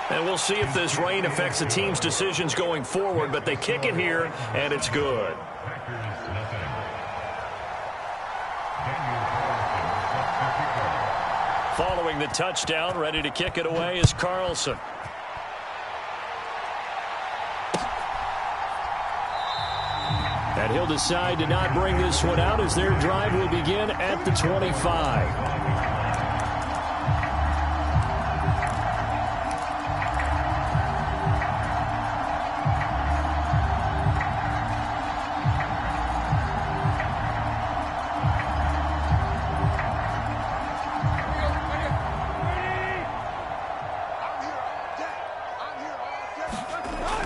And we'll see if this rain affects the team's decisions going forward, but they kick it here, and it's good. Following the touchdown, ready to kick it away is Carlson. And he'll decide to not bring this one out as their drive will begin at the 25.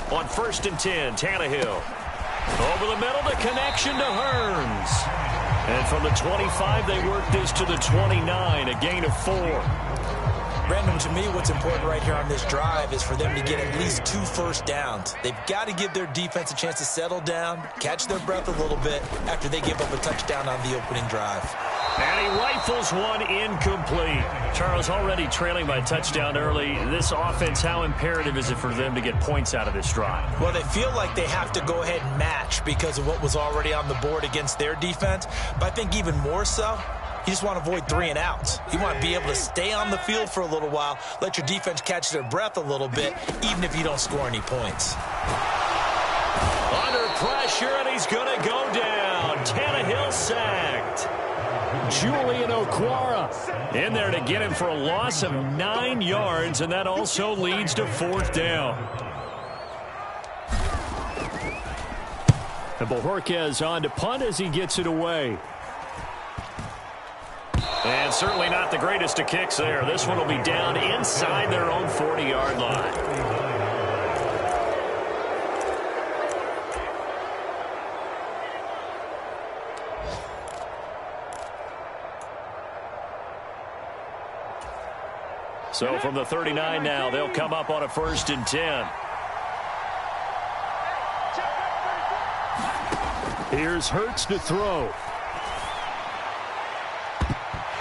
On 1st and 10, Tannehill. Over the middle, the connection to Hearns. And from the 25, they work this to the 29, a gain of 4. Brandon, to me, what's important right here on this drive is for them to get at least 2 first downs. They've got to give their defense a chance to settle down, catch their breath a little bit after they give up a touchdown on the opening drive. And he rifles one incomplete. Charles, already trailing by a touchdown early. This offense, how imperative is it for them to get points out of this drive? Well, they feel like they have to go ahead and match because of what was already on the board against their defense. But I think even more so, you just want to avoid 3 and outs. You want to be able to stay on the field for a little while, let your defense catch their breath a little bit, even if you don't score any points. Under pressure, and he's going to go down. Tannehill sacked. Julian Okwara in there to get him for a loss of 9 yards, and that also leads to 4th down. And Bojorquez on to punt as he gets it away. And certainly not the greatest of kicks there. This one will be down inside their own 40-yard line. So from the 39 now, they'll come up on a 1st and 10. Here's Hurts to throw.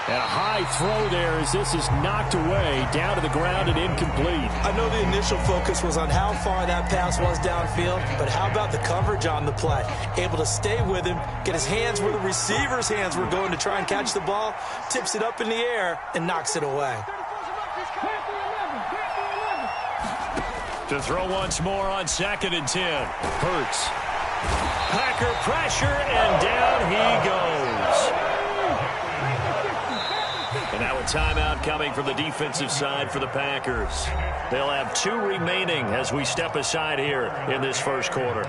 And a high throw there as this is knocked away, down to the ground and incomplete. I know the initial focus was on how far that pass was downfield, but how about the coverage on the play? Able to stay with him, get his hands where the receiver's hands were going to try and catch the ball, tips it up in the air, and knocks it away. To throw once more on 2nd and 10. Hurts. Packer pressure, and down he goes. And now a timeout coming from the defensive side for the Packers. They'll have 2 remaining as we step aside here in this first quarter.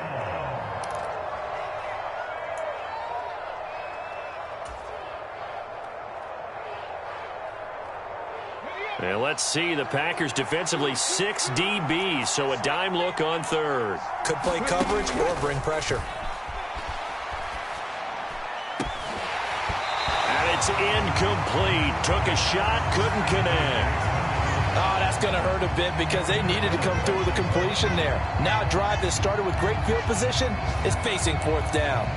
And let's see, the Packers defensively 6 DBs, so a dime look on 3rd. Could play coverage or bring pressure. And it's incomplete. Took a shot, couldn't connect. Oh, that's going to hurt a bit because they needed to come through with a completion there. Now a drive that started with great field position is facing 4th down.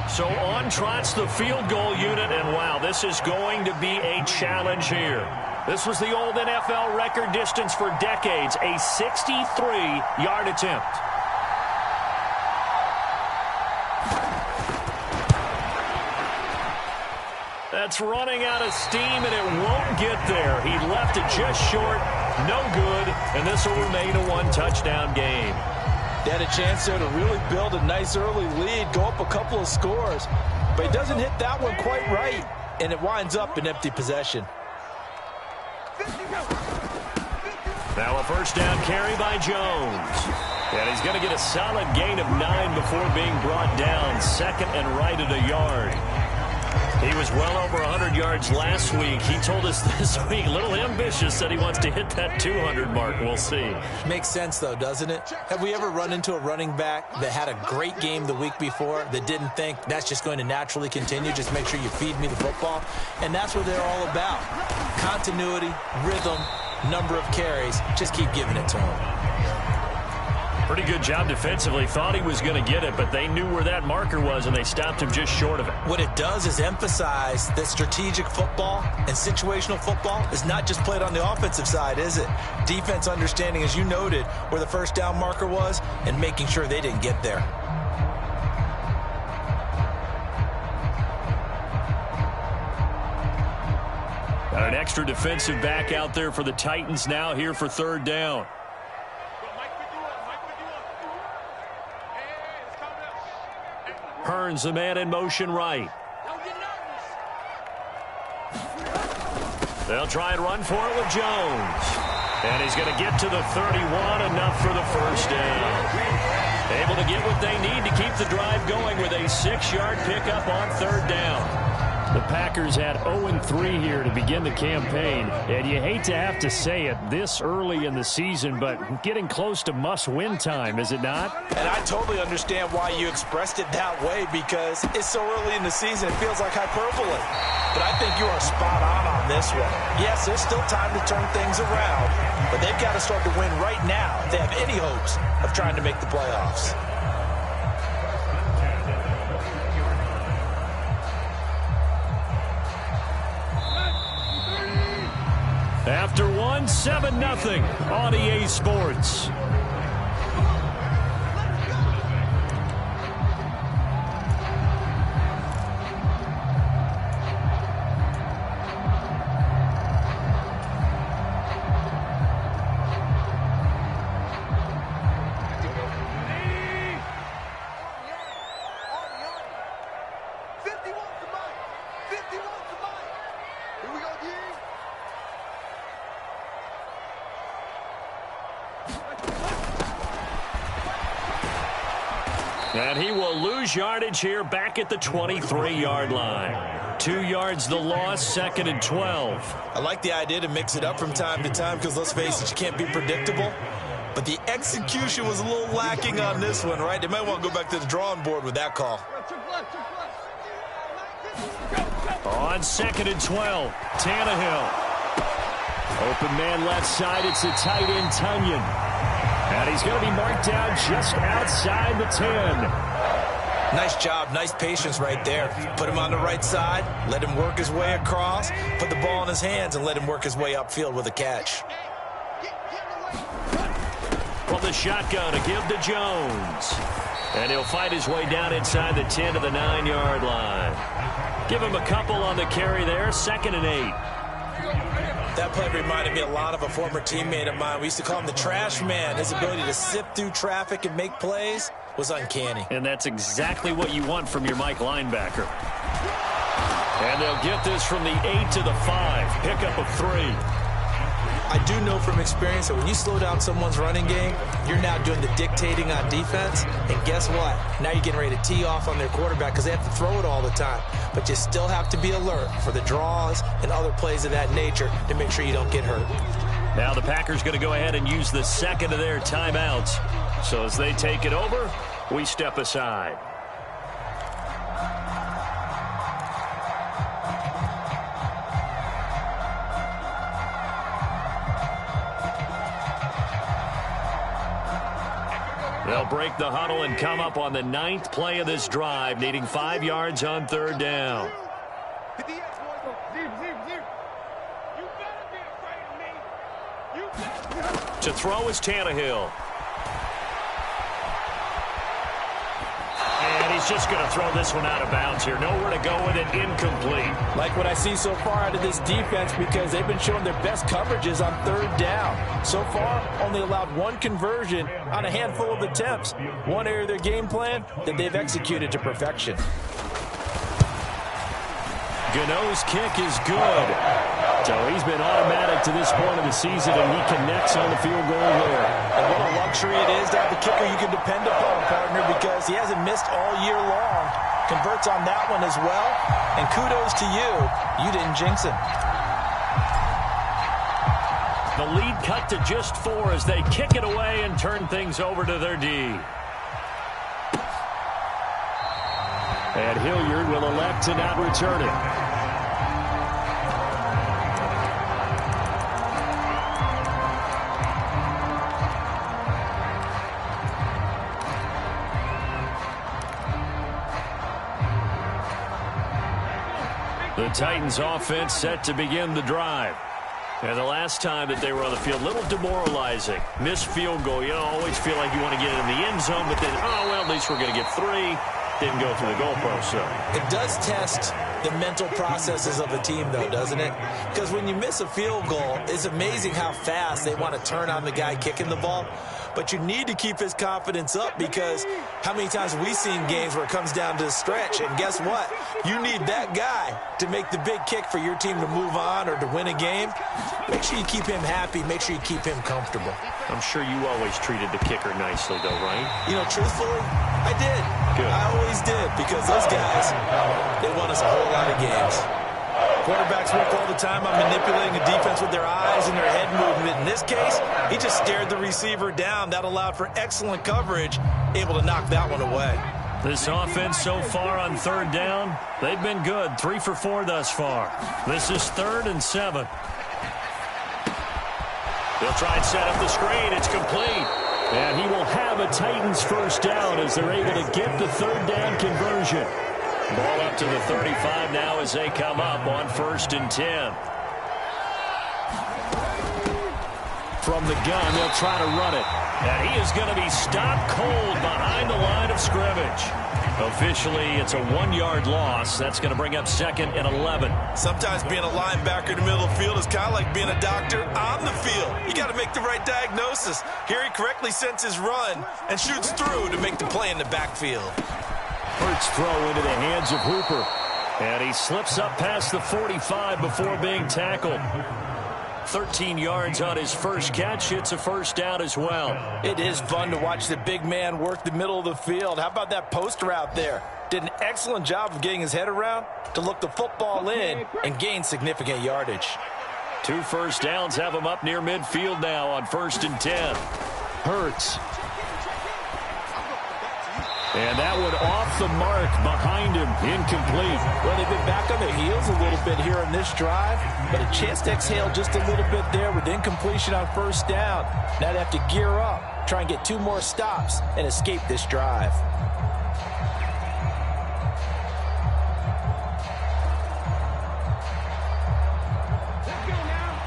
So on trots the field goal unit, and wow, this is going to be a challenge here. This was the old NFL record distance for decades, a 63-yard attempt. That's running out of steam, and it won't get there. He left it just short, no good, and this will remain a 1-touchdown game. They had a chance there to really build a nice early lead, go up a couple of scores. But he doesn't hit that one quite right, and it winds up an empty possession. Now a 1st down carry by Jones. And he's going to get a solid gain of 9 before being brought down. 2nd and right at a yard. He was well over 100 yards last week. He told us this week, a little ambitious, said he wants to hit that 200 mark. We'll see. Makes sense, though, doesn't it? Have we ever run into a running back that had a great game the week before that didn't think that's just going to naturally continue? Just make sure you feed me the football. And that's what they're all about. Continuity, rhythm, number of carries. Just keep giving it to them. Pretty good job defensively. Thought he was going to get it, but they knew where that marker was, and they stopped him just short of it. What it does is emphasize that strategic football and situational football is not just played on the offensive side, is it? Defense understanding, as you noted, where the first down marker was and making sure they didn't get there. Got an extra defensive back out there for the Titans now here for third down. Hearns, the man in motion right. They'll try and run for it with Jones. And he's going to get to the 31, enough for the first down. Able to get what they need to keep the drive going with a 6-yard pickup on third down. The Packers had 0-3 here to begin the campaign, and you hate to have to say it this early in the season, but getting close to must-win time, is it not? And I totally understand why you expressed it that way, because it's so early in the season, it feels like hyperbole. But I think you are spot on this one. Yes, there's still time to turn things around, but they've got to start to win right now if they have any hopes of trying to make the playoffs. After one, 7-0 on EA Sports. And he will lose yardage here back at the 23-yard line. 2 yards the loss, 2nd and 12. I like the idea to mix it up from time to time because, let's face it, you can't be predictable. But the execution was a little lacking on this one, right? They might want to go back to the drawing board with that call. On 2nd and 12, Tannehill. Open man left side, it's the tight end, Tunyon. And he's going to be marked down just outside the 10. Nice job, nice patience right there. Put him on the right side, let him work his way across, put the ball in his hands, and let him work his way upfield with a catch. From the shotgun, a give to Jones. And he'll fight his way down inside the 10 to the 9-yard line. Give him a couple on the carry there, 2nd and 8. That play reminded me a lot of a former teammate of mine. We used to call him the trash man. His ability to sift through traffic and make plays was uncanny. And that's exactly what you want from your Mike linebacker. And they'll get this from the 8 to the 5. Pickup of 3. I do know from experience that when you slow down someone's running game, you're now doing the dictating on defense. And guess what? Now you're getting ready to tee off on their quarterback because they have to throw it all the time. But you still have to be alert for the draws and other plays of that nature to make sure you don't get hurt. Now the Packers going to go ahead and use the second of their timeouts. So as they take it over, we step aside. They'll break the huddle and come up on the 9th play of this drive, needing 5 yards on third down. To throw is Tannehill. And he's just going to throw this one out of bounds here. Nowhere to go with it, incomplete. Like what I see so far out of this defense because they've been showing their best coverages on third down. So far, only allowed one conversion on a handful of attempts. One area of their game plan that they've executed to perfection. Gano's kick is good. So he's been automatic to this point of the season, and he connects on the field goal there. And what a luxury it is to have a kicker you can depend upon, partner, because he hasn't missed all year long. Converts on that one as well. And kudos to you. You didn't jinx him. The lead cut to just 4 as they kick it away and turn things over to their D. And Hilliard will elect to not return it. The Titans offense set to begin the drive. And the last time that they were on the field, a little demoralizing. Missed field goal. You always feel like you want to get it in the end zone, but then, oh, well, at least we're going to get 3. Didn't go through the goalpost, so. It does test the mental processes of a team, though, doesn't it? Because when you miss a field goal, it's amazing how fast they want to turn on the guy kicking the ball. But you need to keep his confidence up, because how many times have we seen games where it comes down to the stretch, and guess what? You need that guy to make the big kick for your team to move on or to win a game. Make sure you keep him happy. Make sure you keep him comfortable. I'm sure you always treated the kicker nicely, though, right? You know, truthfully, I did. Good. I always did, because those guys, they won us a whole lot of games. Quarterbacks work all the time on manipulating a defense with their eyes and their head movement. In this case, he just stared the receiver down. That allowed for excellent coverage, able to knock that one away. This offense so far on 3rd down, they've been good. 3 for 4 thus far. This is 3rd and 7. They'll try and set up the screen. It's complete. And he will have a Titans first down as they're able to get the 3rd down conversion. Ball up to the 35 now as they come up on 1st and 10. From the gun, they'll try to run it. And he is going to be stopped cold behind the line of scrimmage. Officially, it's a 1-yard loss. That's going to bring up 2nd and 11. Sometimes being a linebacker in the middle of the field is kind of like being a doctor on the field. You got to make the right diagnosis. Here he correctly senses run and shoots through to make the play in the backfield. Hurts throw into the hands of Hooper. And he slips up past the 45 before being tackled. 13 yards on his first catch. It's a first down as well. It is fun to watch the big man work the middle of the field. How about that post route there? Did an excellent job of getting his head around to look the football in and gain significant yardage. 2 first downs have him up near midfield now on 1st and 10. Hurts. And that one off the mark behind him, incomplete. Well, they've been back on their heels a little bit here in this drive, but a chance to exhale just a little bit there with incompletion on 1st down. Now they have to gear up, try and get 2 more stops and escape this drive.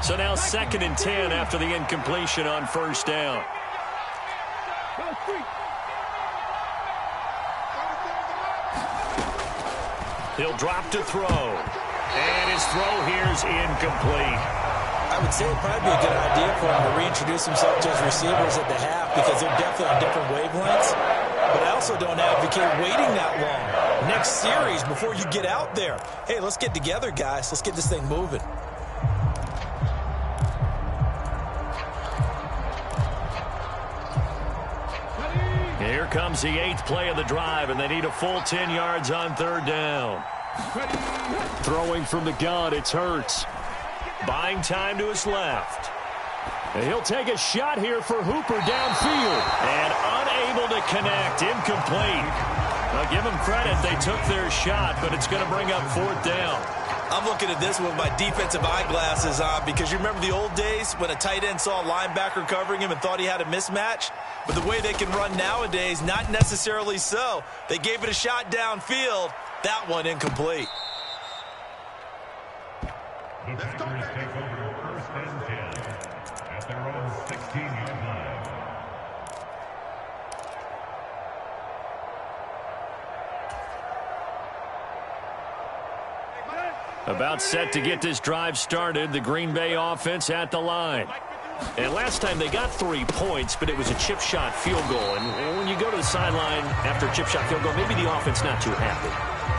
So now 2nd and 10 after the incompletion on 1st down. He'll drop to throw. And his throw here is incomplete. I would say it'd probably be a good idea for him to reintroduce himself to his receivers at the half, because they're definitely on different wavelengths. But I also don't advocate waiting that long. Next series, before you get out there, hey, let's get together, guys. Let's get this thing moving. Here comes the 8th play of the drive, and they need a full 10 yards on 3rd down. Throwing from the gun, it's Hurts. Buying time to his left. And he'll take a shot here for Hooper downfield. And unable to connect, incomplete. Now give them credit, they took their shot, but it's going to bring up 4th down. I'm looking at this with my defensive eyeglasses on, because you remember the old days when a tight end saw a linebacker covering him and thought he had a mismatch? But the way they can run nowadays, not necessarily so. They gave it a shot downfield. That one incomplete. The Packers take over 1st and 10 at their own 16-yard line. About set to get this drive started, the Green Bay offense at the line. And last time they got 3 points, but it was a chip shot field goal. And when you go to the sideline after a chip shot field goal, maybe the offense not too happy.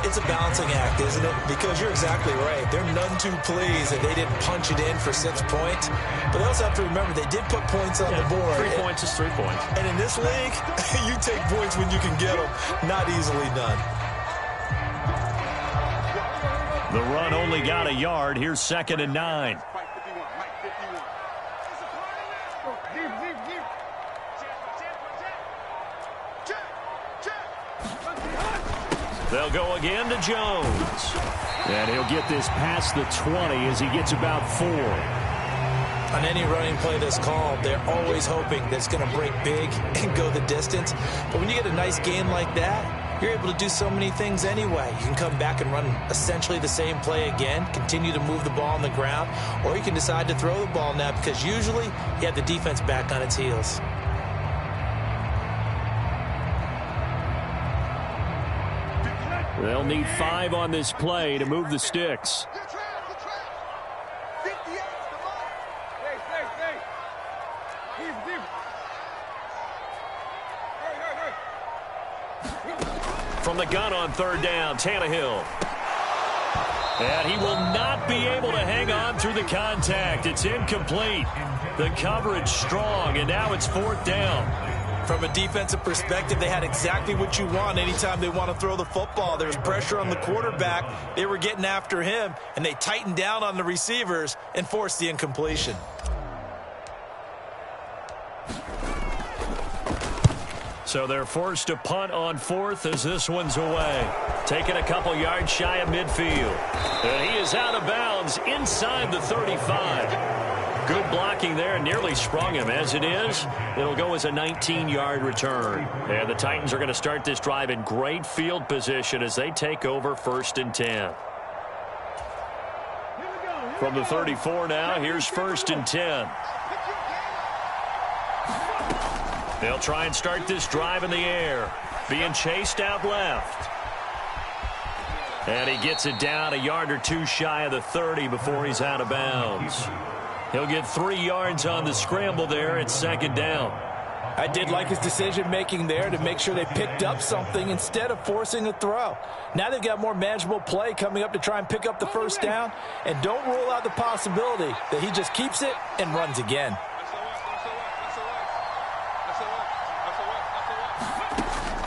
It's a balancing act, isn't it? Because you're exactly right. They're none too pleased that they didn't punch it in for 6 points. But they also have to remember they did put points on the board. 3 points is 3 points. And in this league, you take points when you can get them. Not easily done. The run only got a yard. Here's 2nd and 9. They'll go again to Jones. And he'll get this past the 20 as he gets about 4. On any running play that's called, they're always hoping that it's going to break big and go the distance. But when you get a nice gain like that, you're able to do so many things anyway. You can come back and run essentially the same play again, continue to move the ball on the ground, or you can decide to throw the ball now because usually you have the defense back on its heels. They'll need 5 on this play to move the sticks. From the gun on third down, Tannehill. And he will not be able to hang on through the contact. It's incomplete. The coverage strong, and now it's fourth down. From a defensive perspective, they had exactly what you want anytime they want to throw the football. There's pressure on the quarterback. They were getting after him, and they tightened down on the receivers and forced the incompletion. So they're forced to punt on fourth as this one's away. Taking a couple yards shy of midfield. And he is out of bounds inside the 35. Good blocking there, nearly sprung him. As it is, it'll go as a 19-yard return. And the Titans are going to start this drive in great field position as they take over 1st and 10. From the 34 now, here's 1st and 10. They'll try and start this drive in the air. Being chased out left. And he gets it down a yard or two shy of the 30 before he's out of bounds. He'll get 3 yards on the scramble there at 2nd down. I did like his decision-making there to make sure they picked up something instead of forcing a throw. Now they've got more manageable play coming up to try and pick up the 1st down. And don't rule out the possibility that he just keeps it and runs again.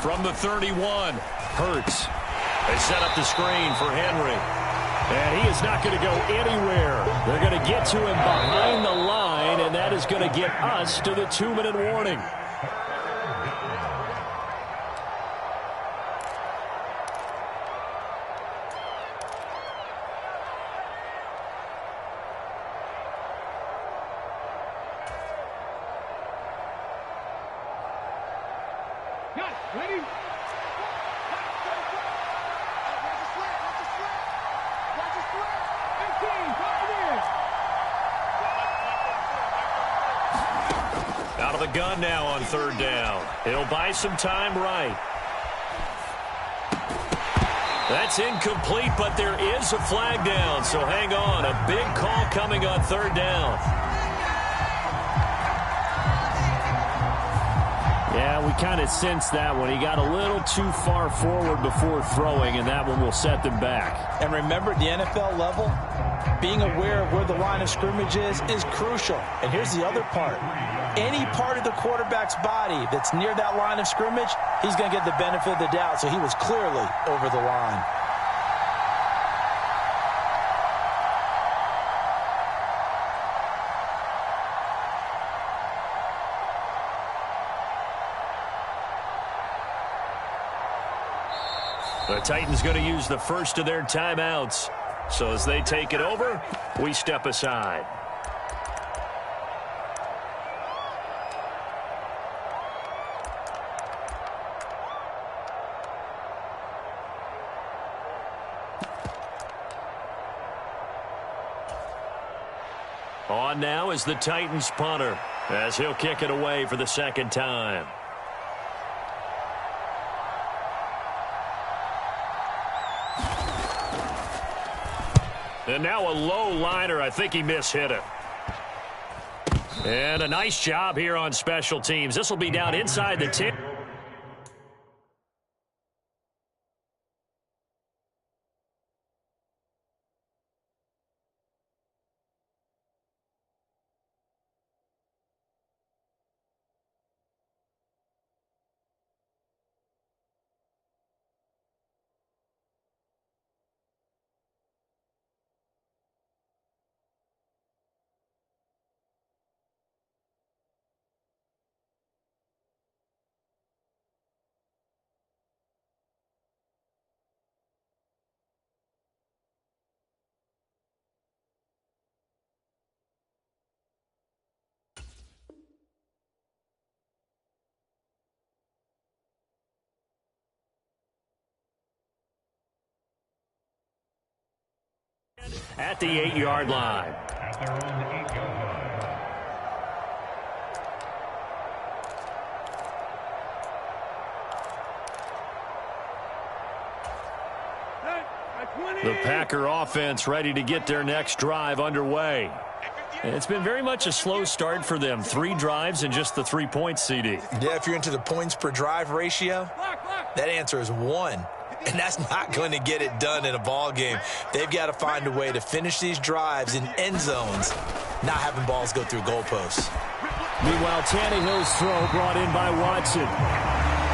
From the 31, Hurts. They set up the screen for Henry. And he is not going to go anywhere. They're going to get to him behind the line, and that is going to get us to the 2-minute warning. Out of the gun now on 3rd down. He'll buy some time right. That's incomplete, but there is a flag down, so hang on. A big call coming on 3rd down. Yeah, we kind of sensed that one. He got a little too far forward before throwing, and that one will set them back. And remember, at the NFL level, being aware of where the line of scrimmage is crucial. And here's the other part. Any part of the quarterback's body that's near that line of scrimmage, he's going to get the benefit of the doubt. So he was clearly over the line. The Titans going to use the first of their timeouts. So as they take it over, we step aside. On now is the Titans punter, as he'll kick it away for the 2nd time. And now a low liner. I think he mishit it. And a nice job here on special teams. This will be down inside the 10. at the 8-yard line. At their own 8-yard line. The Packer offense ready to get their next drive underway. And it's been very much a slow start for them. 3 drives and just the 3 points, CD. Yeah, if you're into the points per drive ratio, that answer is 1. And that's not going to get it done in a ball game. They've got to find a way to finish these drives in end zones, not having balls go through goalposts. Meanwhile, Tannehill's throw brought in by Watson.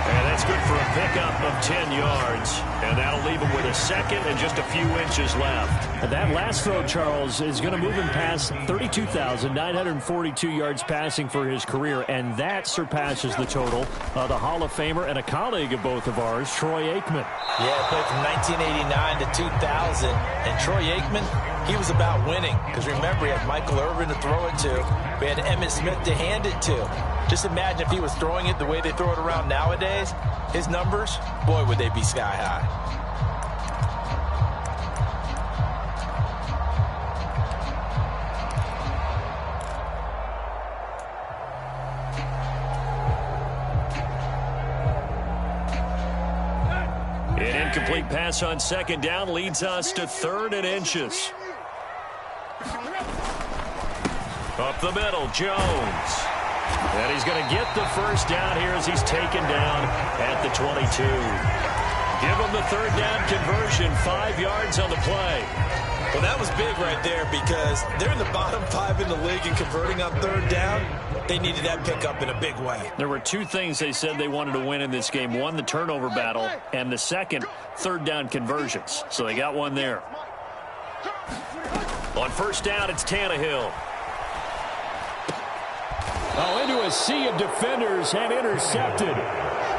And that's good for a pickup of 10 yards. And that'll leave him with a second and just a few inches left. And that last throw, Charles, is going to move him past 32,942 yards passing for his career. And that surpasses the total of the Hall of Famer and a colleague of both of ours, Troy Aikman. Yeah, played from 1989 to 2000. And Troy Aikman, he was about winning. Because remember, he had Michael Irvin to throw it to. We had Emmitt Smith to hand it to. Just imagine if he was throwing it the way they throw it around nowadays. His numbers, boy, would they be sky high. An incomplete pass on second down leads us to 3rd and inches. Up the middle, Jones. And he's going to get the first down here as he's taken down at the 22. Give him the 3rd down conversion, 5 yards on the play. Well, that was big right there because they're in the bottom 5 in the league and converting on 3rd down. They needed that pickup in a big way. There were 2 things they said they wanted to win in this game. One, the turnover battle, and the second, 3rd down conversions. So they got one there. On first down, it's Tannehill. Oh, into a sea of defenders and intercepted.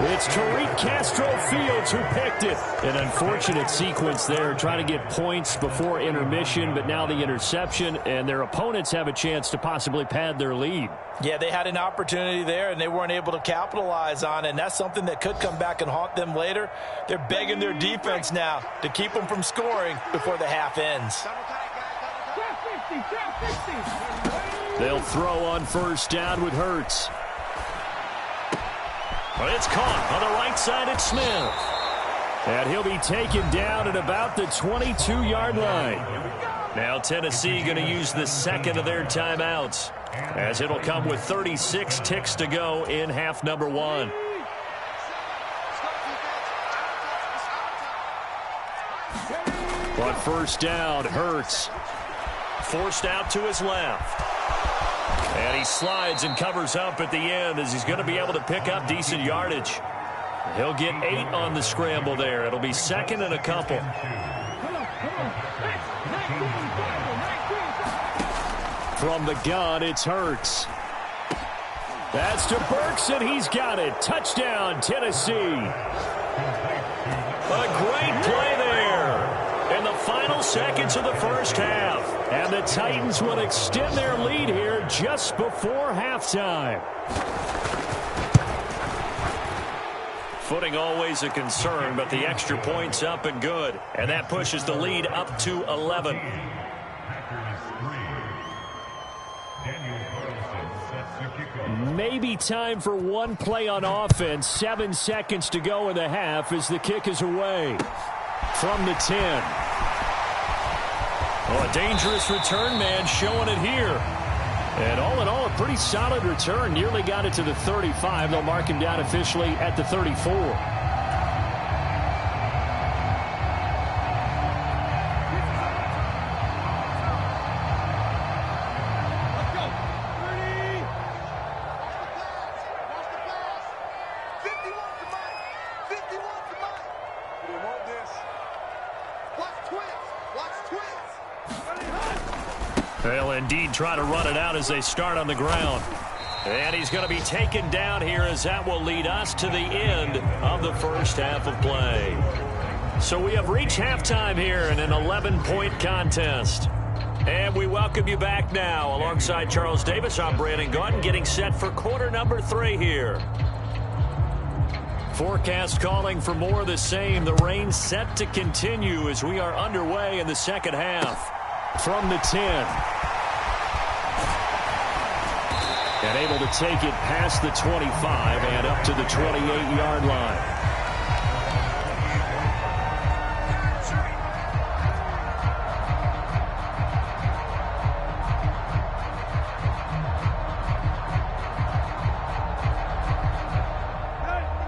It's Tariq Castro-Fields who picked it. An unfortunate sequence there, trying to get points before intermission, but now the interception, and their opponents have a chance to possibly pad their lead. Yeah, they had an opportunity there, and they weren't able to capitalize on it, and that's something that could come back and haunt them later. They're begging their defense now to keep them from scoring before the half ends. They'll throw on first down with Hurts. But it's caught on the right side at Smith. And he'll be taken down at about the 22-yard line. Now Tennessee going to use the second of their timeouts, as it'll come with 36 ticks to go in half number 1. On first down, Hurts. Forced out to his left. And he slides and covers up at the end as he's going to be able to pick up decent yardage. He'll get 8 on the scramble there. It'll be second and a couple. From the gun, it's Hurts. That's to Burks, and he's got it. Touchdown, Tennessee. A great play there in the final seconds of the first half. And the Titans will extend their lead here just before halftime. Footing always a concern, but the extra point's up and good. And that pushes the lead up to 11. Maybe time for one play on offense. 7 seconds to go in the half as the kick is away. From the 10. Oh, a dangerous return man showing it here. And all in all, a pretty solid return. Nearly got it to the 35. They'll mark him down officially at the 34. They'll indeed try to run it out as they start on the ground. And he's going to be taken down here as that will lead us to the end of the first half of play. So we have reached halftime here in an 11-point contest. And we welcome you back now. Alongside Charles Davis, I'm Brandon Gaudin, getting set for quarter number 3 here. Forecast calling for more of the same. The rain set to continue as we are underway in the second half. from the 10. And able to take it past the 25 and up to the 28-yard line.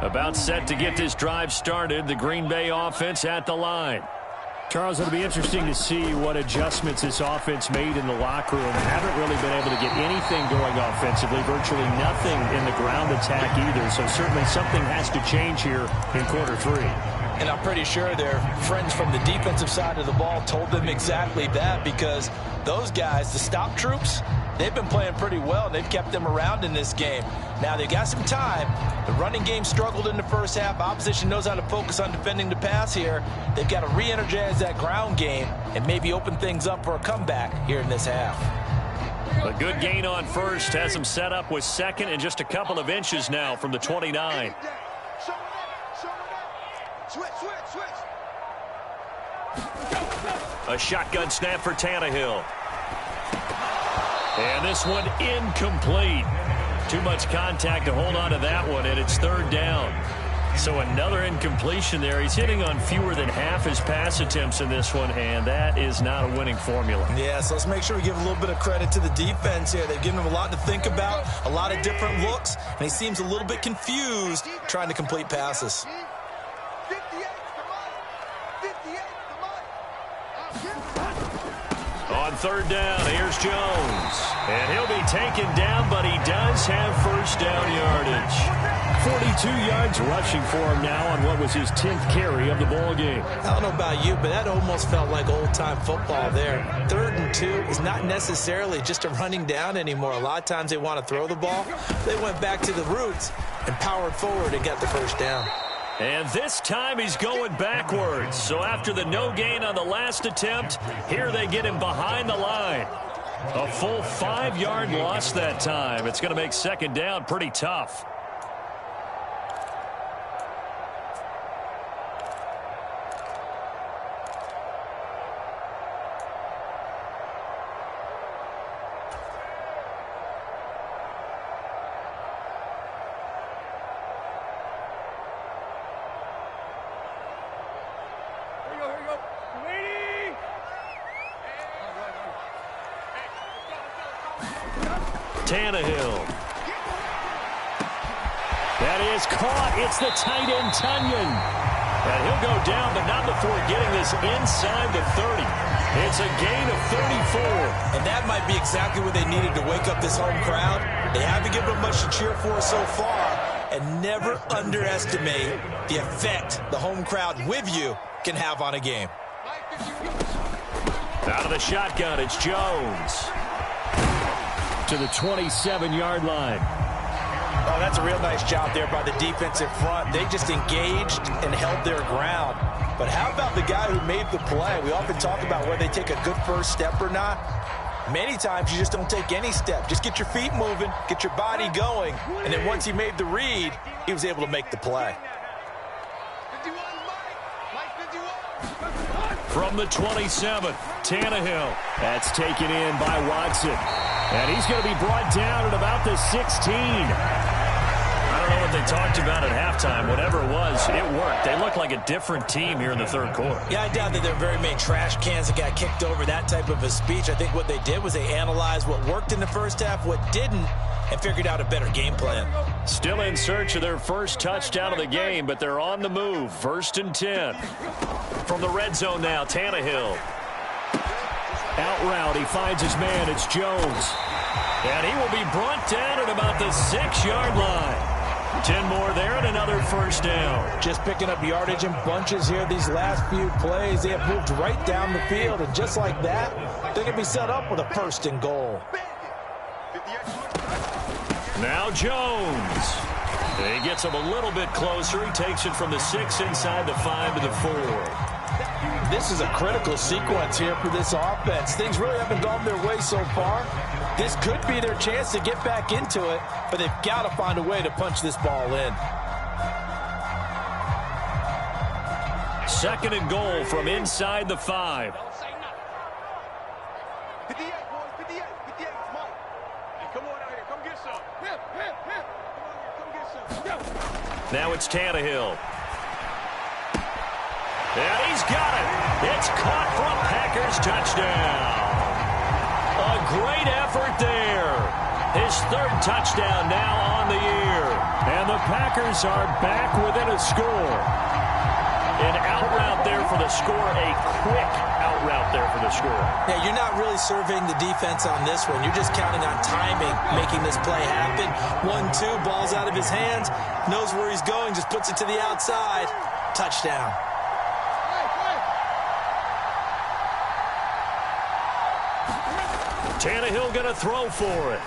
About set to get this drive started. The Green Bay offense at the line. Charles, it'll be interesting to see what adjustments this offense made in the locker room. Haven't really been able to get anything going offensively. Virtually nothing in the ground attack either. So certainly something has to change here in quarter 3. And I'm pretty sure their friends from the defensive side of the ball told them exactly that, because those guys, the stop troops, they've been playing pretty well. They've kept them around in this game. Now, they've got some time. The running game struggled in the first half. Opposition knows how to focus on defending the pass here. They've got to re-energize that ground game and maybe open things up for a comeback here in this half. A good gain on first. Has them set up with second and just a couple of inches now from the 29. A shotgun snap for Tannehill. And this one incomplete. Too much contact to hold on to that one, and it's third down. So another incompletion there. He's hitting on fewer than half his pass attempts in this one, and that is not a winning formula. Yeah, so let's make sure we give a little bit of credit to the defense here. They've given him a lot to think about, a lot of different looks, and he seems a little bit confused trying to complete passes. On third down, here's Jones. And he'll be taken down, but he does have first down yardage. 42 yards rushing for him now on what was his 10th carry of the ball game. I don't know about you, but that almost felt like old-time football there. 3rd and 2 is not necessarily just a running down anymore. A lot of times they want to throw the ball. They went back to the roots and powered forward and got the first down. And this time he's going backwards. So after the no gain on the last attempt, here they get him behind the line. A full 5-yard loss that time. It's going to make second down pretty tough. Tannehill. That is caught. It's the tight end, Tunyon. And he'll go down, but not before getting this inside the 30. It's a gain of 34. And that might be exactly what they needed to wake up this home crowd. They haven't given them much to cheer for so far. And never underestimate the effect the home crowd with you can have on a game. Out of the shotgun, it's Jones. To the 27-yard line. Oh, that's a real nice job there by the defensive front. They just engaged and held their ground. But how about the guy who made the play? We often talk about whether they take a good first step or not. Many times you just don't take any step. Just get your feet moving, get your body going, and then once he made the read, he was able to make the play. From the 27, Tannehill. That's taken in by Watson. And he's going to be brought down at about the 16. I don't know what they talked about at halftime. Whatever it was, it worked. They look like a different team here in the third quarter. Yeah, I doubt that there are very many trash cans that got kicked over, that type of a speech. I think what they did was they analyzed what worked in the first half, what didn't, and figured out a better game plan. Still in search of their first touchdown of the game, but they're on the move. 1st and 10. From the red zone now, Tannehill. Out route, he finds his man. It's Jones. And he will be brought down at about the 6-yard line. 10 more there and another first down. Just picking up yardage in bunches here these last few plays. They have moved right down the field, and just like that, they can be set up with a 1st and goal. Now Jones. He gets him a little bit closer. He takes it from the 6 inside the 5 to the 4. This is a critical sequence here for this offense. Things really haven't gone their way so far. This could be their chance to get back into it, but they've got to find a way to punch this ball in. 2nd and goal from inside the 5. 58, boys, 58, 58, Mike. Hey, come on out here, come get some. Hip. Come on here, come get some. Go. Now it's Tannehill. And he's got it. It's caught for a Packers touchdown. A great effort there. His third touchdown now on the year. And the Packers are back within a score. An out route there for the score. A quick out route there for the score. Yeah, you're not really surveying the defense on this one. You're just counting on timing, making this play happen. 1-2, ball's out of his hands. Knows where he's going, just puts it to the outside. Touchdown. Tannehill going to throw for it.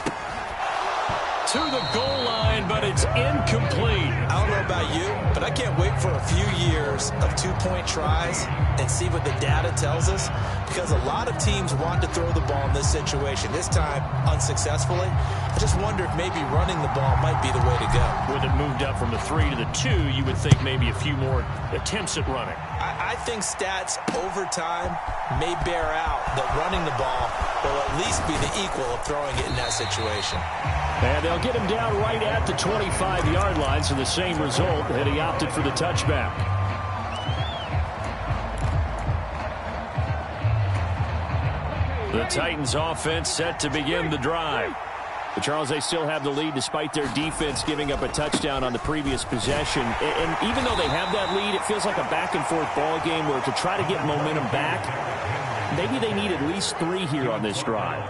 To the goal line, but it's incomplete. I don't know about you, but I can't wait for a few years of two-point tries and see what the data tells us, because a lot of teams want to throw the ball in this situation. This time, unsuccessfully. I just wonder if maybe running the ball might be the way to go. With it moved up from the 3 to the 2, you would think maybe a few more attempts at running. I think stats over time may bear out that running the ball will at least be the equal of throwing it in that situation. And they'll get him down right at the 25-yard line, so the same result, and he opted for the touchback. The Titans offense set to begin the drive. But Charles, they still have the lead despite their defense giving up a touchdown on the previous possession. And even though they have that lead, it feels like a back-and-forth ball game where to try to get momentum back, maybe they need at least 3 here on this drive.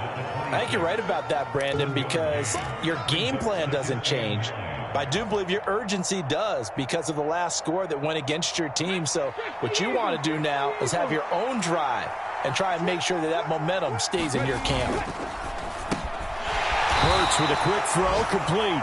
I think you're right about that, Brandon, because your game plan doesn't change. I do believe your urgency does because of the last score that went against your team. So what you want to do now is have your own drive and try and make sure that that momentum stays in your camp. Hurts with a quick throw, complete.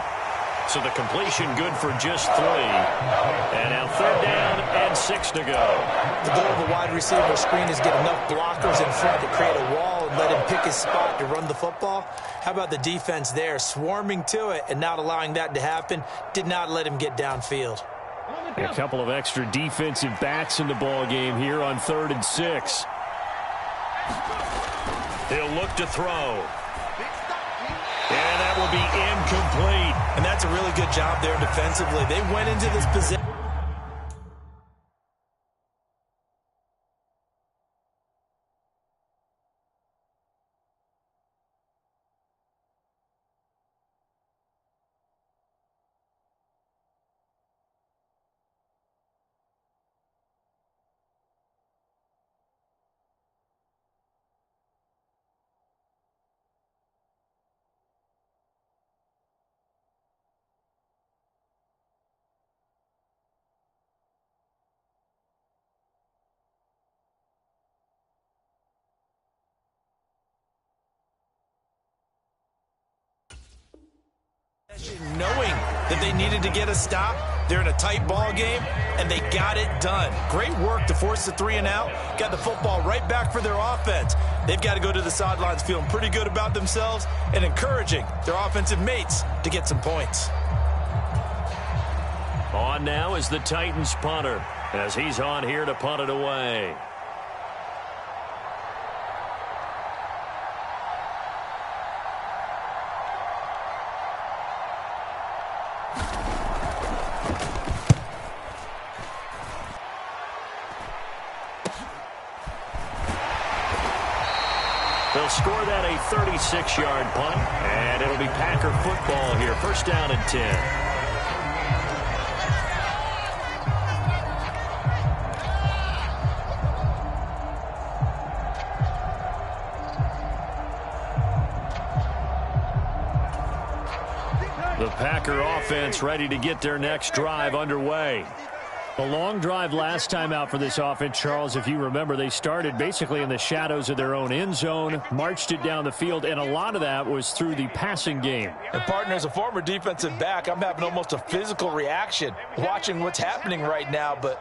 So the completion good for just 3. And now 3rd down and 6 to go. The goal of a wide receiver screen is get enough blockers in front to create a wall and let him pick his spot to run the football. How about the defense there, swarming to it and not allowing that to happen? Did not let him get downfield. A couple of extra defensive backs in the ball game here on 3rd and 6. He'll look to throw. And that will be incomplete. And that's a really good job there defensively. They went into this position. Knowing that they needed to get a stop, they're in a tight ball game, and they got it done. Great work to force the 3 and out. Got the football right back for their offense. They've got to go to the sidelines feeling pretty good about themselves and encouraging their offensive mates to get some points. On now is the Titans punter, as he's on here to punt it away. They'll score that a 36-yard punt, and it'll be Packer football here. 1st down and 10. The Packer offense ready to get their next drive underway. A long drive last time out for this offense, Charles. If you remember, they started basically in the shadows of their own end zone, marched it down the field, and a lot of that was through the passing game. And partner, as a former defensive back, I'm having almost a physical reaction watching what's happening right now. But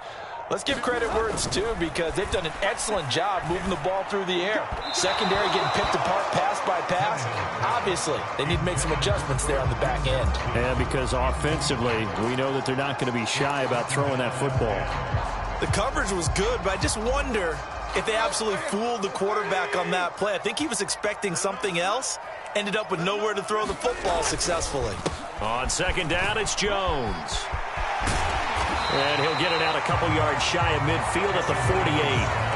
let's give credit where it's due, because they've done an excellent job moving the ball through the air. Secondary getting picked apart pass by pass. Obviously, they need to make some adjustments there on the back end. And because offensively, we know that they're not going to be shy about throwing that football. The coverage was good, but I just wonder if they absolutely fooled the quarterback on that play. I think he was expecting something else. Ended up with nowhere to throw the football successfully. On second down, it's Jones. And he'll get it out a couple yards shy of midfield at the 48.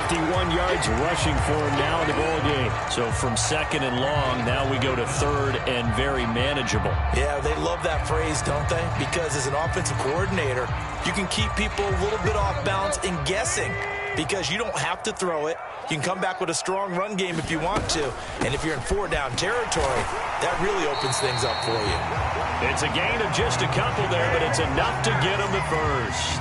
51 yards rushing for him now in the ball game. So from second and long, now we go to third and very manageable. Yeah, they love that phrase, don't they? Because as an offensive coordinator, you can keep people a little bit off balance and guessing because you don't have to throw it. You can come back with a strong run game if you want to. And if you're in four-down territory, that really opens things up for you. It's a gain of just a couple there, but it's enough to get them the first.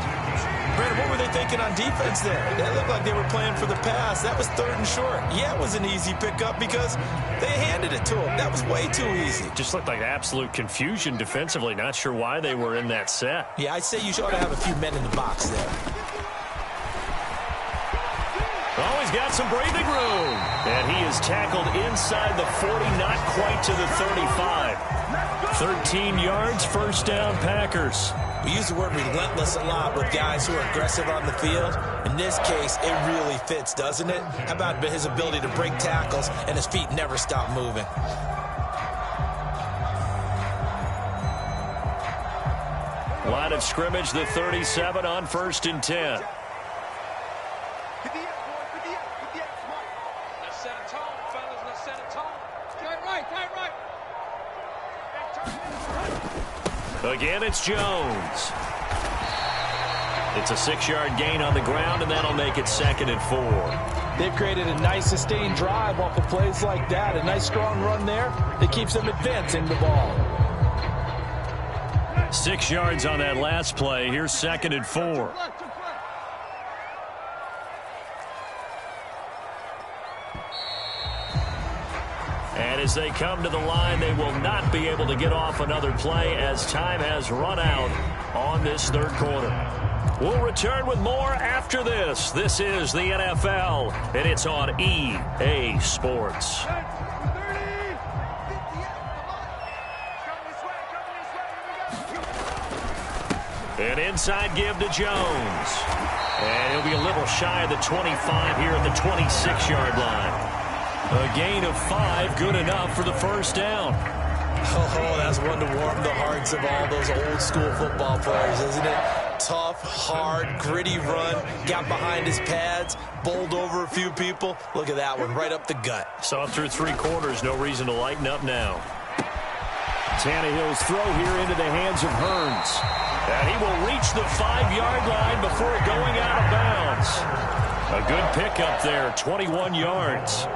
Brandon, what were they thinking on defense there? That looked like they were playing for the pass. That was third and short. Yeah, it was an easy pickup because they handed it to him. That was way too easy. Just looked like absolute confusion defensively. Not sure why they were in that set. Yeah, I'd say you ought to have a few men in the box there. Oh, he's got some breathing room. And he is tackled inside the 40, not quite to the 35. 13 yards, first down, Packers. We use the word relentless a lot with guys who are aggressive on the field. In this case, it really fits, doesn't it? How about his ability to break tackles and his feet never stop moving? Line of scrimmage, the 37 on 1st and 10. Again, it's Jones. It's a 6-yard gain on the ground, and that'll make it 2nd and 4. They've created a nice sustained drive off of plays like that. A nice strong run there that keeps them advancing the ball. 6 yards on that last play. Here's 2nd and 4. And as they come to the line, they will not be able to get off another play as time has run out on this third quarter. We'll return with more after this. This is the NFL, and it's on EA Sports. An inside give to Jones. And he'll be a little shy of the 25 here at the 26-yard line. A gain of 5, good enough for the first down. Oh, that's one to warm the hearts of all those old-school football players, isn't it? Tough, hard, gritty run, got behind his pads, bowled over a few people. Look at that one, right up the gut. Saw through 3 quarters, no reason to lighten up now. Tannehill's throw here into the hands of Hearns. And he will reach the 5-yard line before going out of bounds. A good pickup there, 21 yards.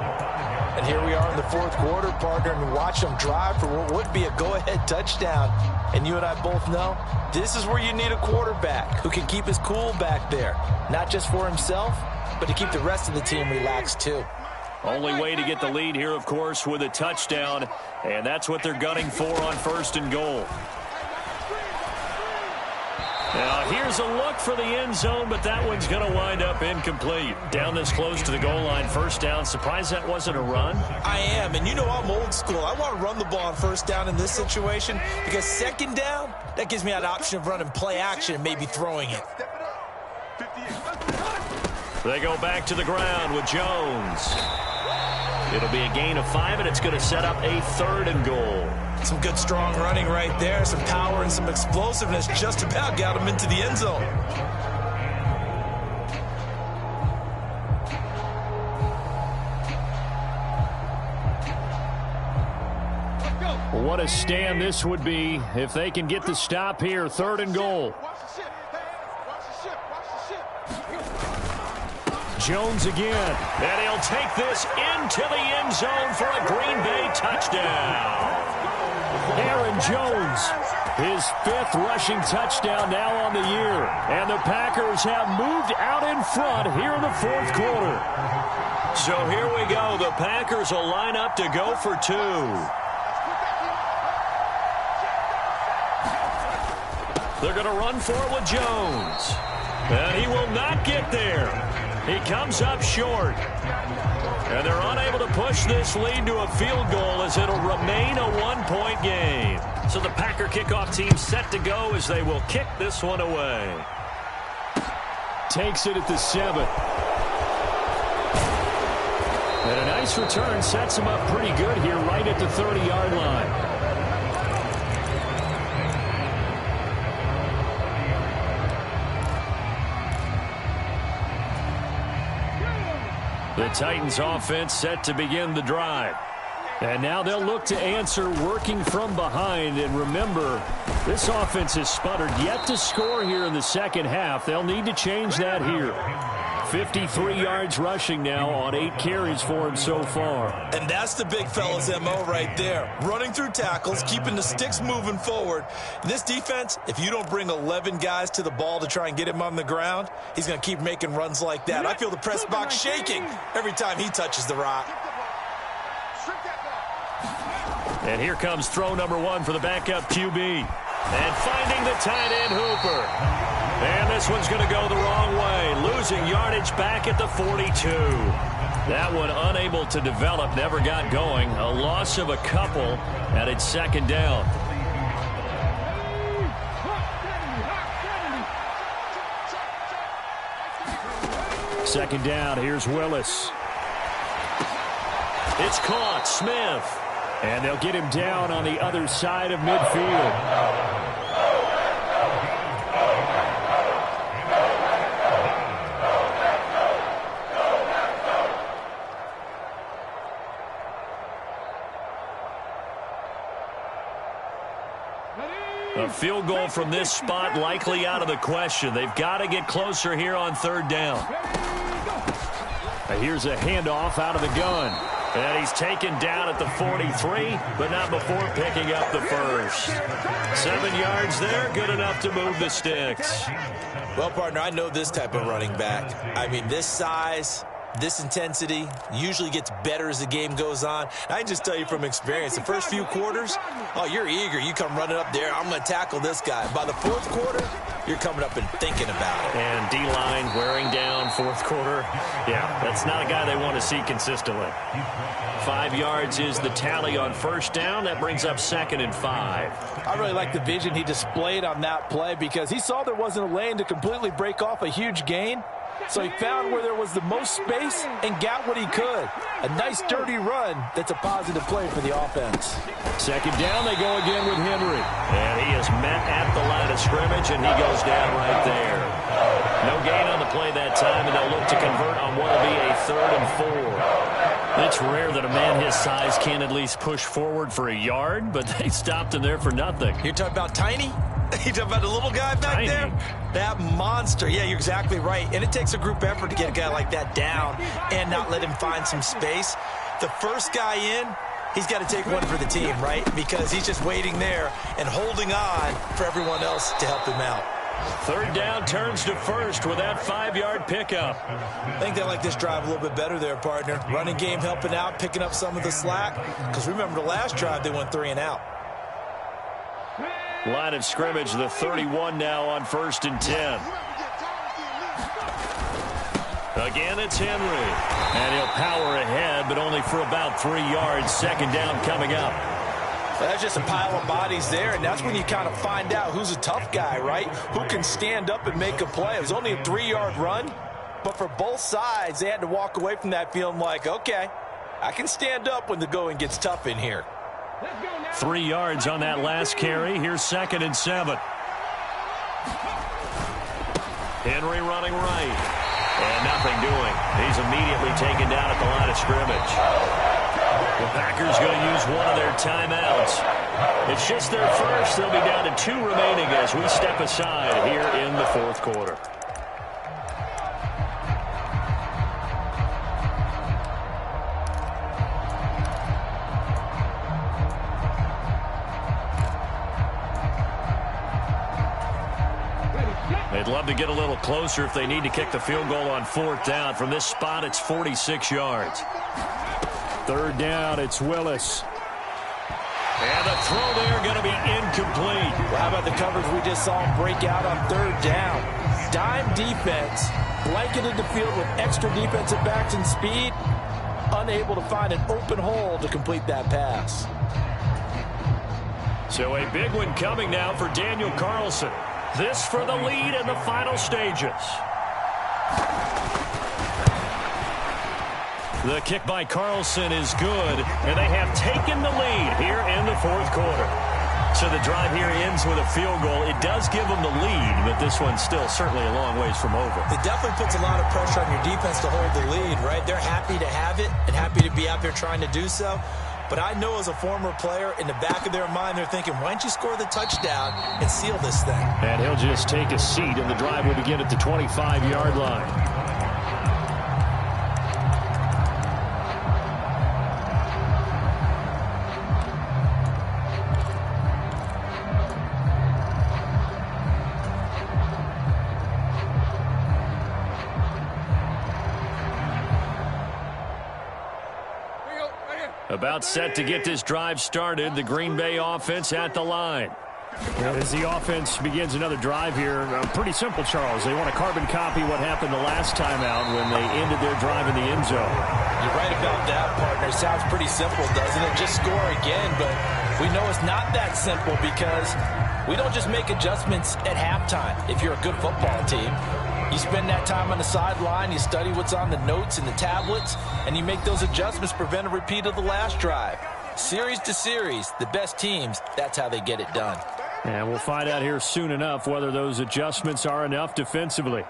And here we are in the fourth quarter, partner, and watch them drive for what would be a go-ahead touchdown. And you and I both know this is where you need a quarterback who can keep his cool back there. Not just for himself, but to keep the rest of the team relaxed too. Only way to get the lead here, of course, with a touchdown. And that's what they're gunning for on 1st and goal. Now, here's a look for the end zone, but that one's going to wind up incomplete. Down this close to the goal line, first down. Surprised that wasn't a run? I am, and you know I'm old school. I want to run the ball on first down in this situation because second down, that gives me that option of running play action and maybe throwing it. They go back to the ground with Jones. It'll be a gain of 5, and it's going to set up a 3rd and goal. Some good strong running right there, some power and some explosiveness just about got him into the end zone. What a stand this would be if they can get the stop here. 3rd and goal. Jones again. And he'll take this into the end zone for a Green Bay touchdown. Aaron Jones, his 5th rushing touchdown now on the year. And the Packers have moved out in front here in the 4th quarter. So here we go. The Packers will line up to go for 2. They're going to run for it with Jones. And he will not get there. He comes up short. And they're unable to push this lead to a field goal as it'll remain a 1-point game. So the Packer kickoff team set to go as they will kick this one away. Takes it at the 7. nice return sets him up pretty good here right at the 30-yard line. The Titans offense set to begin the drive. And now they'll look to answer working from behind. And remember, this offense has sputtered yet to score here in the second half. They'll need to change that here. 53 yards rushing now on 8 carries for him so far. And that's the big fella's MO right there. Running through tackles, keeping the sticks moving forward. This defense, if you don't bring 11 guys to the ball to try and get him on the ground, he's going to keep making runs like that. I feel the press box shaking every time he touches the rock. And here comes throw number 1 for the backup QB. And finding the tight end Hooper. And this one's going to go the wrong way. Losing yardage back at the 42. That one unable to develop, never got going. A loss of a couple, and it's second down. Second down, here's Willis. It's caught, Smith. And they'll get him down on the other side of midfield. A field goal from this spot likely out of the question. They've got to get closer here on third down. Here's a handoff out of the gun. And he's taken down at the 43, but not before picking up the first. 7 yards there, good enough to move the sticks. Well, partner, I know this type of running back. I mean, this size, this intensity usually gets better as the game goes on. I can just tell you from experience, the first few quarters, oh, you're eager. You come running up there, I'm going to tackle this guy. By the fourth quarter, you're coming up and thinking about it. And D-line wearing down fourth quarter. Yeah, that's not a guy they want to see consistently. 5 yards is the tally on first down. That brings up 2nd and 5. I really like the vision he displayed on that play because he saw there wasn't a lane to completely break off a huge gain. So he found where there was the most space and got what he could. A nice, dirty run that's a positive play for the offense. Second down, they go again with Henry. And he is met at the line of scrimmage, and he goes down right there. No gain on the play that time, and they'll look to convert on what will be a 3rd and 4. It's rare that a man his size can at least push forward for a yard, but they stopped him there for nothing. You're talking about tiny? You talking about the little guy back there? That monster. Yeah, you're exactly right. And it takes a group effort to get a guy like that down and not let him find some space. The first guy in, he's got to take one for the team, right? Because he's just waiting there and holding on for everyone else to help him out. Third down turns to first with that 5-yard pickup. I think they like this drive a little bit better there, partner. Running game helping out, picking up some of the slack. Because remember the last drive, they went 3 and out. Line of scrimmage, the 31 now on 1st and 10. Again, it's Henry. And he'll power ahead, but only for about 3 yards. Second down coming up. Well, that's just a pile of bodies there, and that's when you kind of find out who's a tough guy, right? Who can stand up and make a play. It was only a 3-yard run, but for both sides, they had to walk away from that feeling like, okay, I can stand up when the going gets tough in here. 3 yards on that last carry. Here's 2nd and 7. Henry running right. And nothing doing. He's immediately taken down at the line of scrimmage. The Packers going to use one of their timeouts. It's just their first. They'll be down to 2 remaining as we step aside here in the 4th quarter. They'd love to get a little closer if they need to kick the field goal on 4th down. From this spot, it's 46 yards. 3rd down, it's Willis. And the throw there going to be incomplete. Well, how about the coverage we just saw him break out on 3rd down? Dime defense, blanketed the field with extra defensive backs and speed, unable to find an open hole to complete that pass. So a big one coming now for Daniel Carlson. This for the lead in the final stages. The kick by Carlson is good, and they have taken the lead here in the fourth quarter. So the drive here ends with a field goal. It does give them the lead, but this one's still certainly a long ways from over. It definitely puts a lot of pressure on your defense to hold the lead, right? They're happy to have it and happy to be out there trying to do so. But I know as a former player, in the back of their mind, they're thinking, why don't you score the touchdown and seal this thing? And he'll just take a seat, and the drive will begin at the 25-yard line. About set to get this drive started, the Green Bay offense at the line. As the offense begins another drive here, pretty simple, Charles. They want to carbon copy what happened the last time out when they ended their drive in the end zone. You're right about that, partner. Sounds pretty simple, doesn't it? Just score again, but we know it's not that simple because we don't just make adjustments at halftime if you're a good football team. You spend that time on the sideline, you study what's on the notes and the tablets, and you make those adjustments to prevent a repeat of the last drive. Series to series, the best teams, that's how they get it done. And we'll find out here soon enough whether those adjustments are enough defensively.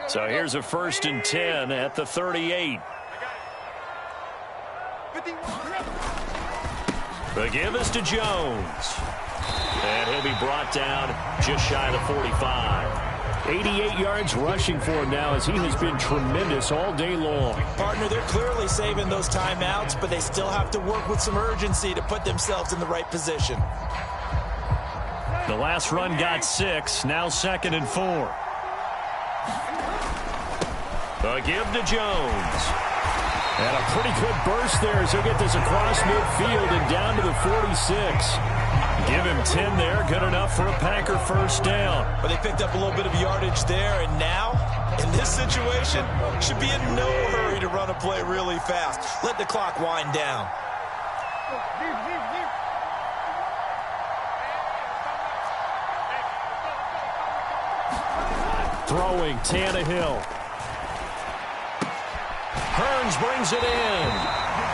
So here's a 1st and 10 at the 38. The give is to Jones. And he'll be brought down just shy of the 45. 88 yards rushing for him now as he has been tremendous all day long. Partner, they're clearly saving those timeouts, but they still have to work with some urgency to put themselves in the right position. The last run got 6, now 2nd and 4. The give to Jones. And a pretty good burst there as he'll get this across midfield and down to the 46. Give him 10 there, good enough for a Packer 1st down. But they picked up a little bit of yardage there, and now, in this situation, should be in no hurry to run a play really fast. Let the clock wind down. Throwing, Tannehill. Hearns brings it in.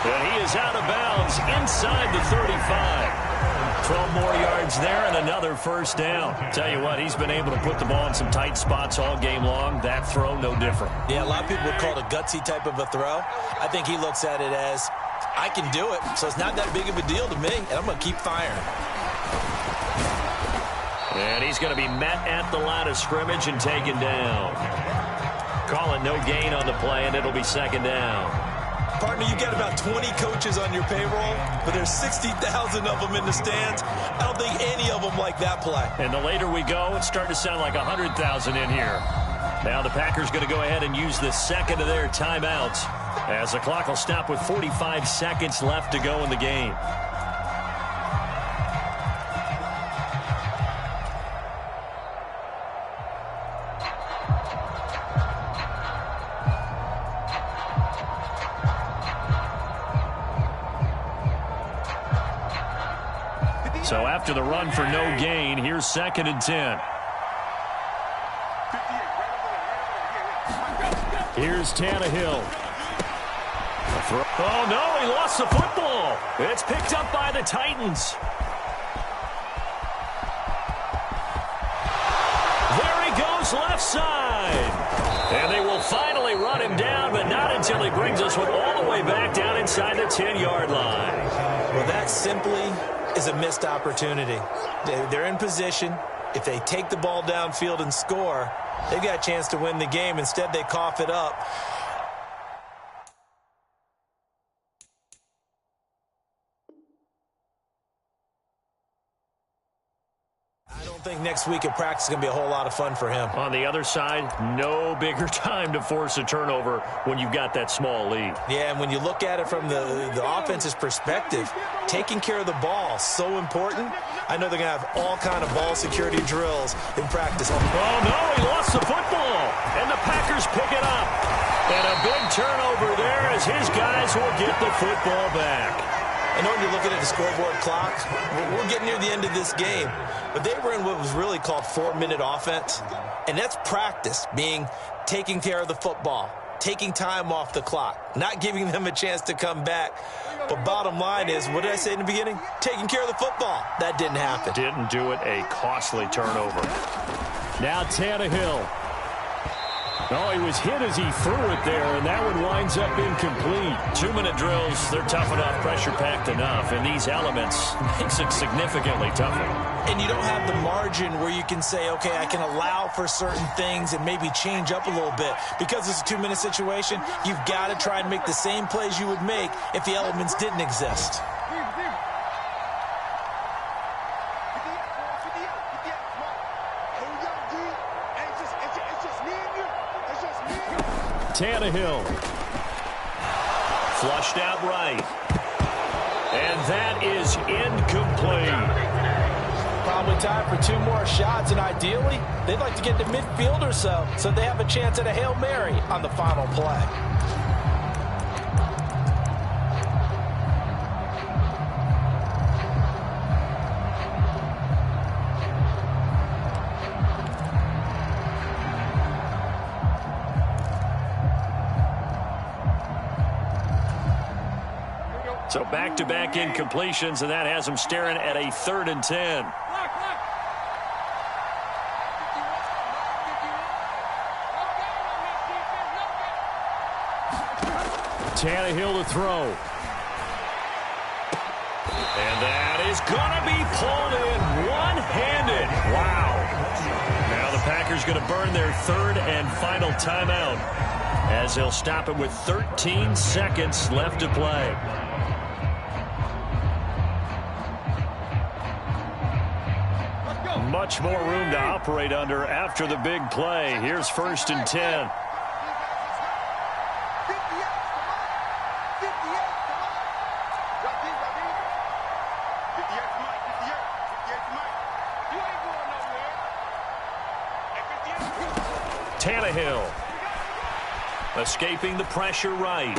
And he is out of bounds inside the 35. 12 more yards there and another 1st down. Tell you what, he's been able to put the ball in some tight spots all game long. That throw, no different. Yeah, a lot of people would call it a gutsy type of a throw. I think he looks at it as, I can do it, so it's not that big of a deal to me, and I'm going to keep firing. And he's going to be met at the line of scrimmage and taken down. Call it no gain on the play, and it'll be 2nd down. Partner, you got about 20 coaches on your payroll, but there's 60,000 of them in the stands. I don't think any of them like that play. And the later we go, it's starting to sound like 100,000 in here. Now the Packers going to go ahead and use the 2nd of their timeouts as the clock will stop with 45 seconds left to go in the game. So after the run for no gain, here's 2nd and 10. Here's Tannehill. Oh, no, he lost the football. It's picked up by the Titans. There he goes, left side. And they will finally run him down, but not until he brings us one all the way back down inside the 10-yard line. Well, that simply is a missed opportunity. They're in position. If they take the ball downfield and score, they've got a chance to win the game. Instead, they cough it up. I don't think next week at practice is going to be a whole lot of fun for him. On the other side, no bigger time to force a turnover when you've got that small lead. Yeah, and when you look at it from the offense's perspective, taking care of the ball, so important. I know they're going to have all kind of ball security drills in practice. Oh, no, he lost the football, and the Packers pick it up. And a big turnover there as his guys will get the football back. I know when you're looking at the scoreboard clock, we're getting near the end of this game, but they were in what was really called 4-minute offense, and that's practice, being taking care of the football, taking time off the clock, not giving them a chance to come back. But bottom line is, what did I say in the beginning? Taking care of the football. That didn't happen. Didn't do it. A costly turnover. Now Tannehill. Oh, he was hit as he threw it there, and that one winds up incomplete. 2-minute drills, they're tough enough, pressure-packed enough, and these elements makes it significantly tougher. And you don't have the margin where you can say, okay, I can allow for certain things and maybe change up a little bit. Because it's a 2-minute situation, you've got to try and make the same plays you would make if the elements didn't exist. Tannehill. Flushed out right. And that is incomplete. Probably time for 2 more shots, and ideally, they'd like to get to midfield or so they have a chance at a Hail Mary on the final play. So back-to-back incompletions, and that has them staring at a 3rd and 10. Tannehill to throw. And that is going to be pulled in one-handed. Wow. Now the Packers going to burn their 3rd and final timeout as they'll stop it with 13 seconds left to play. Much more room to operate under after the big play. Here's 1st and 10. Tannehill escaping the pressure right.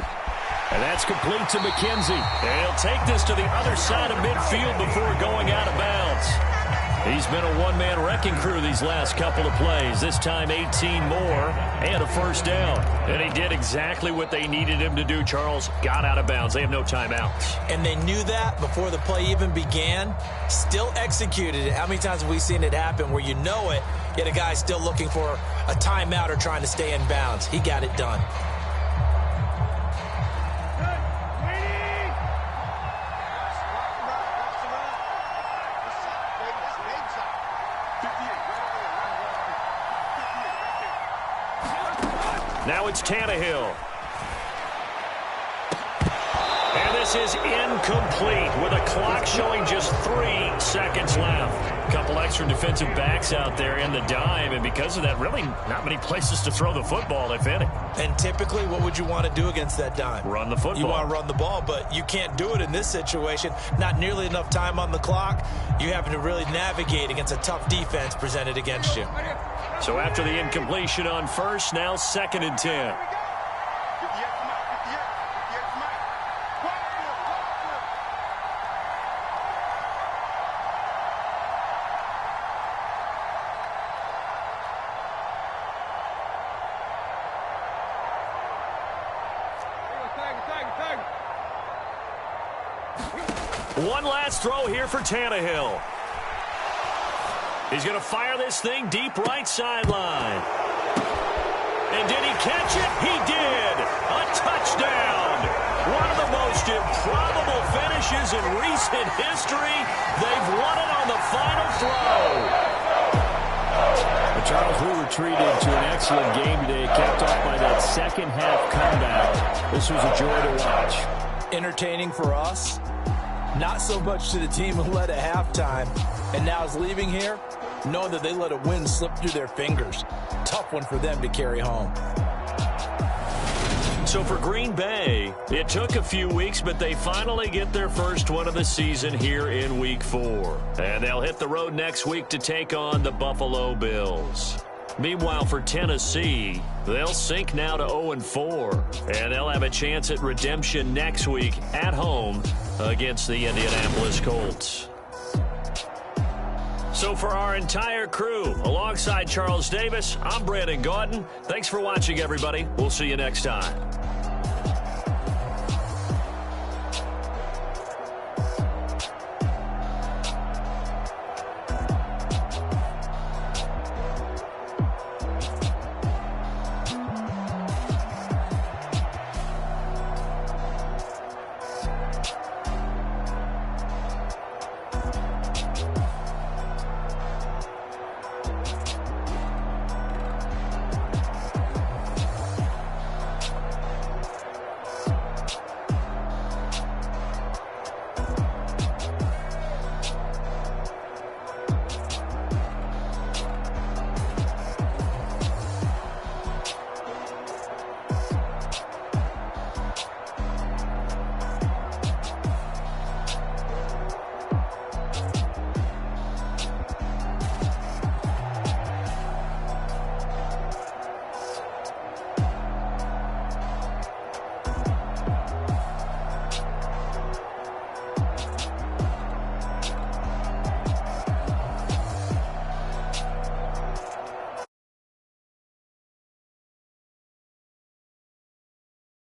And that's complete to McKenzie. And he'll take this to the other side of midfield before going out of bounds. He's been a one-man wrecking crew these last couple of plays. This time 18 more and a 1st down. And he did exactly what they needed him to do, Charles. Got out of bounds. They have no timeouts. And they knew that before the play even began. Still executed it. How many times have we seen it happen where you know it, yet a guy's still looking for a timeout or trying to stay in bounds? He got it done. Now it's Tannehill. And this is incomplete with a clock showing just 3 seconds left. A couple extra defensive backs out there in the dime, and because of that, really not many places to throw the football, if any. And typically, what would you want to do against that dime? Run the football. You want to run the ball, but you can't do it in this situation. Not nearly enough time on the clock. You're having to really navigate against a tough defense presented against you. So after the incompletion on 1st, now 2nd and 10. One last throw here for Tannehill. He's going to fire this thing deep right sideline. And did he catch it? He did. A touchdown. One of the most improbable finishes in recent history. They've won it on the final throw. But Charles, we were treated to an excellent game today, capped off by that second-half comeback. This was a joy to watch. Entertaining for us. Not so much to the team who led at halftime and now is leaving here, knowing that they let a win slip through their fingers. Tough one for them to carry home. So for Green Bay, it took a few weeks, but they finally get their first one of the season here in Week 4. And they'll hit the road next week to take on the Buffalo Bills. Meanwhile, for Tennessee, they'll sink now to 0-4, and they'll have a chance at redemption next week at home against the Indianapolis Colts. So for our entire crew, alongside Charles Davis, I'm Brandon Gaudin. Thanks for watching, everybody. We'll see you next time.